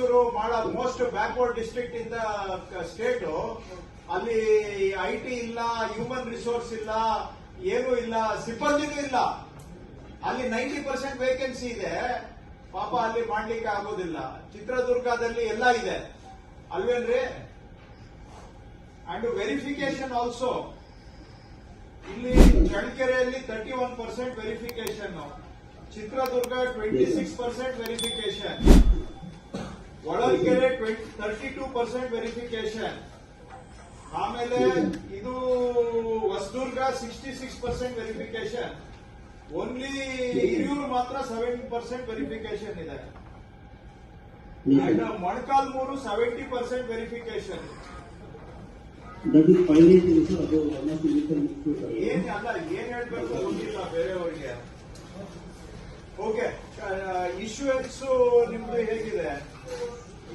Raichur most backward district in the state. ಅಲ್ಲಿ IT ಇಲ್ಲ, human resource ಇಲ್ಲ, ಏನೂ ಇಲ್ಲ, ಸಿಬ್ಬಂದಿನೂ ಇಲ್ಲ. ಅಲ್ಲಿ 90% ವೇಕೆನ್ಸಿ ಇದೆ. ಪಾಪ ಅಲ್ಲಿ ಮಾಡ್ಲಿಕ್ಕೆ ಆಗೋದಿಲ್ಲ. ಚಿತ್ರದುರ್ಗದಲ್ಲಿ ಎಲ್ಲ ಇದೆ ಅಲ್ವೇನ್ರಿ? And verification also. ಇಲ್ಲಿ ಚಳ್ಳಕೆರೆಯಲ್ಲಿ 31% verification, Chitradurga 26% verification, Holalkere 32% verification, ಆಮೇಲೆ ಇದು ಹೊಸದುರ್ಗ 66% ವೆರಿಫಿಕೇಶನ್. ಓನ್ಲಿ ಹಿರಿಯೂರು ಮಾತ್ರ 7% ವೆರಿಫಿಕೇಶನ್ ಇದೆ. And Molakalmuru 70% verification. ಏನ್ ಹೇಳ್ಬೇಕು ಗೊತ್ತಿಲ್ಲ ಬೇರೆಯವರಿಗೆ. ಓಕೆ, ಇಶ್ಯೂಯನ್ಸ್ ನಿಮ್ದು ಹೇಗಿದೆ?